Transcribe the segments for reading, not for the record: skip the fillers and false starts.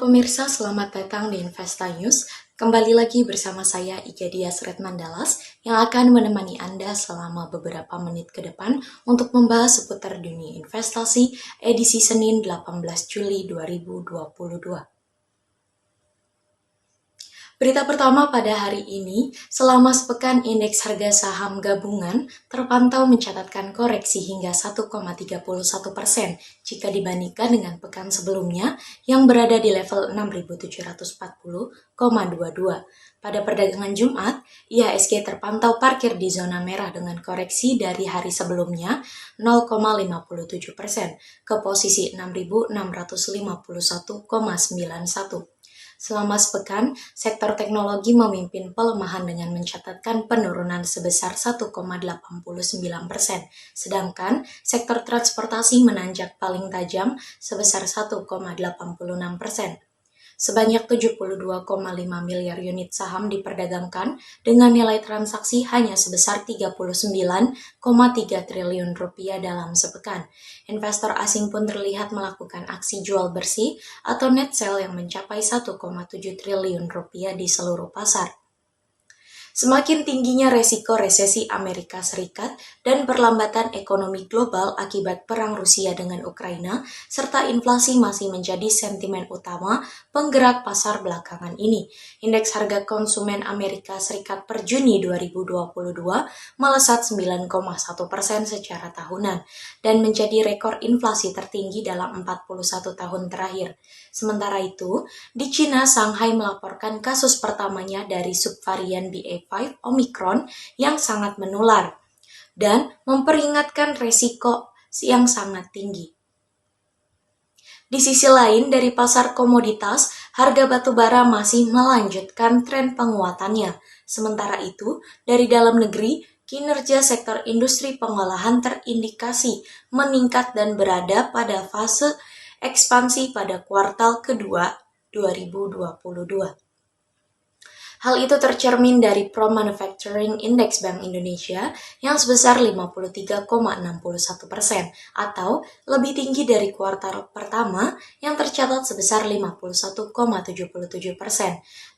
pemirsa, selamat datang di Investa News. Kembali lagi bersama saya Ika Dias Retnandalas yang akan menemani Anda selama beberapa menit ke depan untuk membahas seputar dunia investasi edisi Senin 18 Juli 2022. Berita pertama pada hari ini, selama sepekan indeks harga saham gabungan terpantau mencatatkan koreksi hingga 1,31% jika dibandingkan dengan pekan sebelumnya yang berada di level 6.740,22. Pada perdagangan Jumat, IHSG terpantau parkir di zona merah dengan koreksi dari hari sebelumnya 0,57% ke posisi 6.651,91. Selama sepekan, sektor teknologi memimpin pelemahan dengan mencatatkan penurunan sebesar 1,89%, sedangkan sektor transportasi menanjak paling tajam sebesar 1,86%. Sebanyak 72,5 miliar unit saham diperdagangkan dengan nilai transaksi hanya sebesar 39,3 triliun rupiah dalam sepekan. Investor asing pun terlihat melakukan aksi jual bersih atau net sell yang mencapai 1,7 triliun rupiah di seluruh pasar. Semakin tingginya resiko resesi Amerika Serikat dan perlambatan ekonomi global akibat perang Rusia dengan Ukraina, serta inflasi masih menjadi sentimen utama penggerak pasar belakangan ini. Indeks harga konsumen Amerika Serikat per Juni 2022 melesat 9,1% secara tahunan dan menjadi rekor inflasi tertinggi dalam 41 tahun terakhir. Sementara itu, di Cina, Shanghai melaporkan kasus pertamanya dari subvarian BA5 Omicron yang sangat menular dan memperingatkan resiko yang sangat tinggi. Di sisi lain, dari pasar komoditas, harga batu bara masih melanjutkan tren penguatannya. Sementara itu, dari dalam negeri, kinerja sektor industri pengolahan terindikasi meningkat dan berada pada fase ekspansi pada kuartal kedua 2022. Hal itu tercermin dari Pro Manufacturing Index Bank Indonesia yang sebesar 53,61% atau lebih tinggi dari kuartal pertama yang tercatat sebesar 51,77%.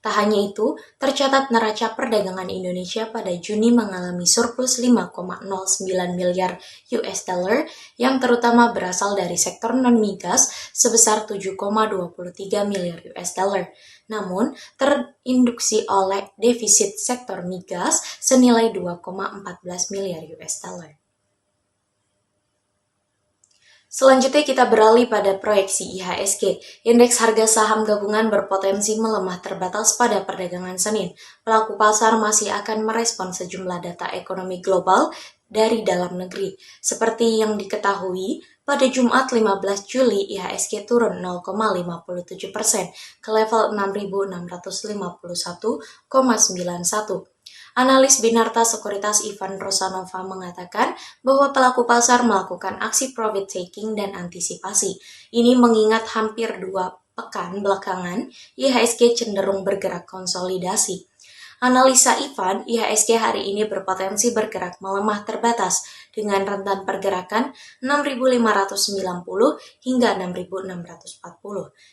Tak hanya itu, tercatat neraca perdagangan Indonesia pada Juni mengalami surplus 5,09 miliar US dollar yang terutama berasal dari sektor non-migas sebesar 7,23 miliar US dollar. Namun, terinduksi oleh defisit sektor migas senilai 2,14 miliar US dollar. Selanjutnya kita beralih pada proyeksi IHSG. Indeks harga saham gabungan berpotensi melemah terbatas pada perdagangan Senin. Pelaku pasar masih akan merespon sejumlah data ekonomi global dari dalam negeri. Seperti yang diketahui, pada Jumat 15 Juli IHSG turun 0,57% ke level 6.651,91. Analis Binarta Sekuritas Ivan Rosanova mengatakan bahwa pelaku pasar melakukan aksi profit taking dan antisipasi. Ini mengingat hampir 2 pekan belakangan IHSG cenderung bergerak konsolidasi. Analisa Ivan, IHSG hari ini berpotensi bergerak melemah terbatas dengan rentan pergerakan 6.590 hingga 6.640.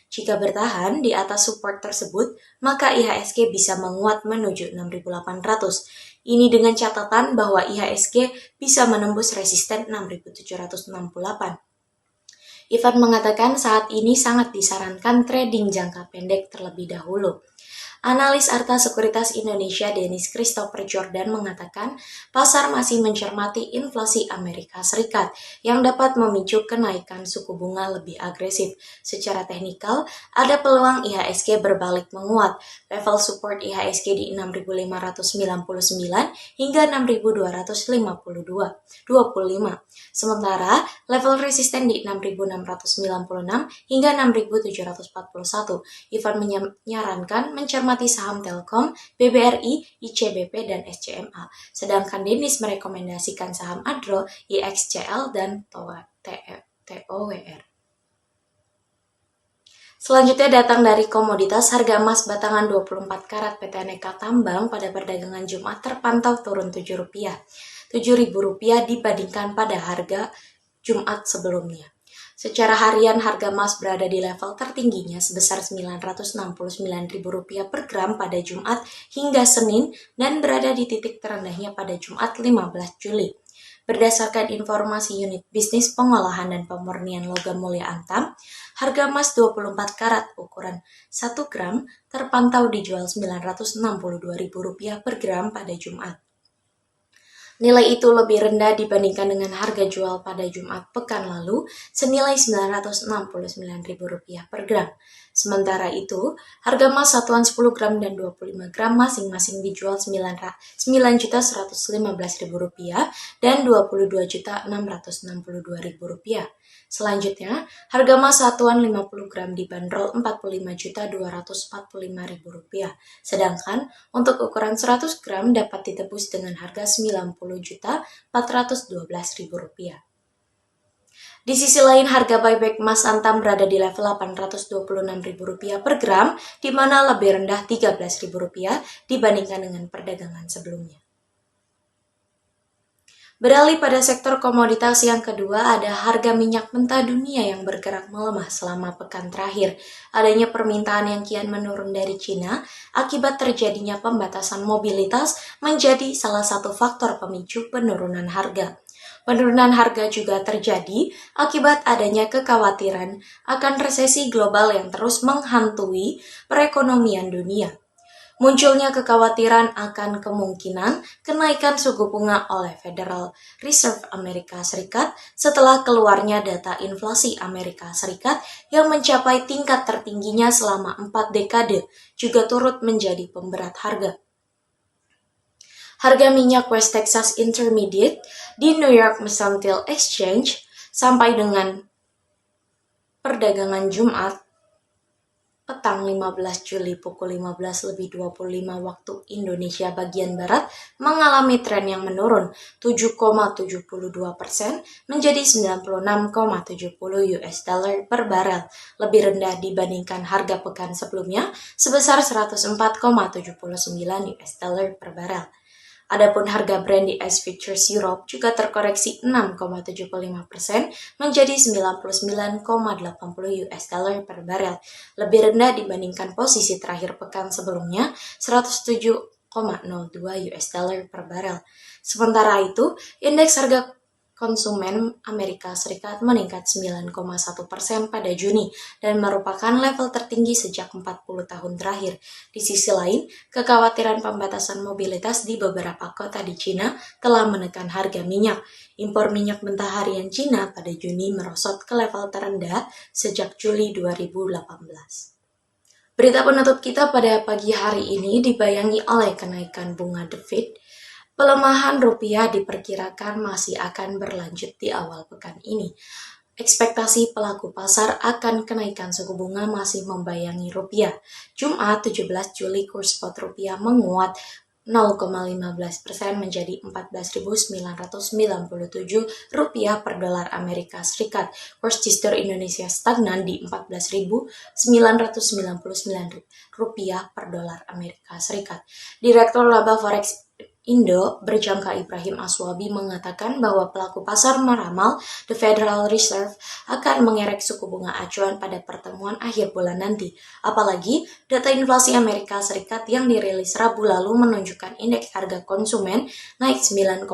Jika bertahan di atas support tersebut, maka IHSG bisa menguat menuju 6.800. Ini dengan catatan bahwa IHSG bisa menembus resisten 6.768. Ivan mengatakan saat ini sangat disarankan trading jangka pendek terlebih dahulu. Analis Arta Sekuritas Indonesia Dennis Christopher Jordan mengatakan pasar masih mencermati inflasi Amerika Serikat yang dapat memicu kenaikan suku bunga lebih agresif. Secara teknikal, ada peluang IHSG berbalik menguat. Level support IHSG di 6.599 hingga 6.225. Sementara level resisten di 6.696 hingga 6.741. Ivan menyarankan mencermati saham Telkom, BBRI, ICBP, dan SCMA. Sedangkan Dennis merekomendasikan saham Adro, IXCL, dan TOWR. Selanjutnya datang dari komoditas, harga emas batangan 24 karat PT Aneka Tambang pada perdagangan Jumat terpantau turun Rp7. Rp7.000 dibandingkan pada harga Jumat sebelumnya. Secara harian, harga emas berada di level tertingginya sebesar Rp969.000 per gram pada Jumat hingga Senin dan berada di titik terendahnya pada Jumat 15 Juli. Berdasarkan informasi unit bisnis pengolahan dan pemurnian logam mulia Antam, harga emas 24 karat ukuran 1 gram terpantau dijual Rp962.000 per gram pada Jumat. Nilai itu lebih rendah dibandingkan dengan harga jual pada Jumat pekan lalu senilai Rp969.000 per gram. Sementara itu, harga emas satuan 10 gram dan 25 gram masing-masing dijual Rp9.115.000 dan Rp22.662.000. Selanjutnya, harga emas satuan 50 gram dibanderol Rp45.245.000. Sedangkan untuk ukuran 100 gram dapat ditebus dengan harga Rp90.412.000. Di sisi lain, harga buyback emas Antam berada di level Rp826.000 per gram, di mana lebih rendah Rp13.000 dibandingkan dengan perdagangan sebelumnya. Beralih pada sektor komoditas yang kedua, ada harga minyak mentah dunia yang bergerak melemah selama pekan terakhir. Adanya permintaan yang kian menurun dari Cina akibat terjadinya pembatasan mobilitas menjadi salah satu faktor pemicu penurunan harga. Penurunan harga juga terjadi akibat adanya kekhawatiran akan resesi global yang terus menghantui perekonomian dunia. Munculnya kekhawatiran akan kemungkinan kenaikan suku bunga oleh Federal Reserve Amerika Serikat setelah keluarnya data inflasi Amerika Serikat yang mencapai tingkat tertingginya selama 4 dekade juga turut menjadi pemberat harga. Harga minyak West Texas Intermediate di New York Mercantile Exchange sampai dengan perdagangan Jumat petang 15 Juli pukul 15.25 waktu Indonesia bagian Barat mengalami tren yang menurun 7,72% menjadi 96,70 US dollar per barel, lebih rendah dibandingkan harga pekan sebelumnya sebesar 104,79 US dollar per barel. Adapun harga Brent di ICE Futures Europe juga terkoreksi 6,75% menjadi 99,80 US dollar per barel, lebih rendah dibandingkan posisi terakhir pekan sebelumnya 107,02 US dollar per barel. Sementara itu, indeks harga konsumen Amerika Serikat meningkat 9,1% pada Juni dan merupakan level tertinggi sejak 40 tahun terakhir. Di sisi lain, kekhawatiran pembatasan mobilitas di beberapa kota di Cina telah menekan harga minyak. Impor minyak mentah harian Cina pada Juni merosot ke level terendah sejak Juli 2018. Berita penutup kita pada pagi hari ini dibayangi oleh kenaikan bunga The Fed. Pelemahan rupiah diperkirakan masih akan berlanjut di awal pekan ini. Ekspektasi pelaku pasar akan kenaikan suku bunga masih membayangi rupiah. Jumat 17 Juli kurs spot rupiah menguat 0,15% menjadi Rp14.997 per dolar Amerika Serikat. Kurs G-Star Indonesia stagnan di Rp14.999 per dolar Amerika Serikat. Direktur Laba Forex Indo Berjangka Ibrahim Aswabi mengatakan bahwa pelaku pasar meramal The Federal Reserve akan mengerek suku bunga acuan pada pertemuan akhir bulan nanti. Apalagi data inflasi Amerika Serikat yang dirilis Rabu lalu menunjukkan indeks harga konsumen naik 9,1%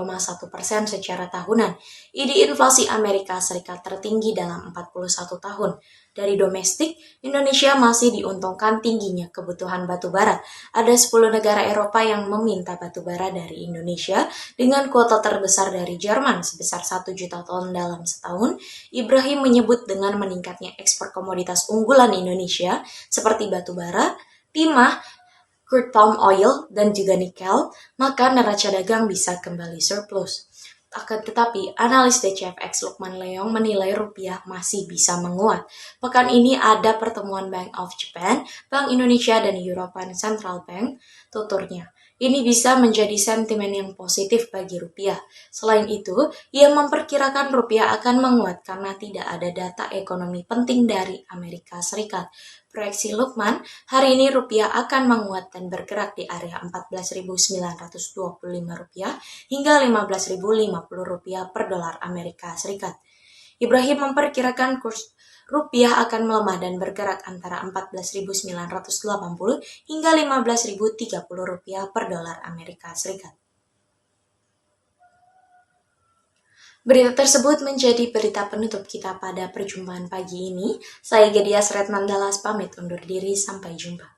secara tahunan. Ini inflasi Amerika Serikat tertinggi dalam 41 tahun. Dari domestik, Indonesia masih diuntungkan tingginya kebutuhan batu bara. Ada 10 negara Eropa yang meminta batu bara dari Indonesia dengan kuota terbesar dari Jerman sebesar 1 juta ton dalam setahun. Ibrahim menyebut dengan meningkatnya ekspor komoditas unggulan Indonesia seperti batu bara, timah, crude palm oil, dan juga nikel, maka neraca dagang bisa kembali surplus. Akan tetapi, analis DCFX Lukman Leong menilai rupiah masih bisa menguat. Pekan ini ada pertemuan Bank of Japan, Bank Indonesia, dan European Central Bank, tuturnya. Ini bisa menjadi sentimen yang positif bagi rupiah. Selain itu, ia memperkirakan rupiah akan menguat karena tidak ada data ekonomi penting dari Amerika Serikat. Proyeksi Lukman, hari ini rupiah akan menguat dan bergerak di area Rp14.925 hingga Rp15.050 per dolar Amerika Serikat. Ibrahim memperkirakan kurs rupiah akan melemah dan bergerak antara 14.980 hingga 15.030 rupiah per dolar Amerika Serikat. Berita tersebut menjadi berita penutup kita pada perjumpaan pagi ini. Saya Gedias Redmandalas pamit undur diri, sampai jumpa.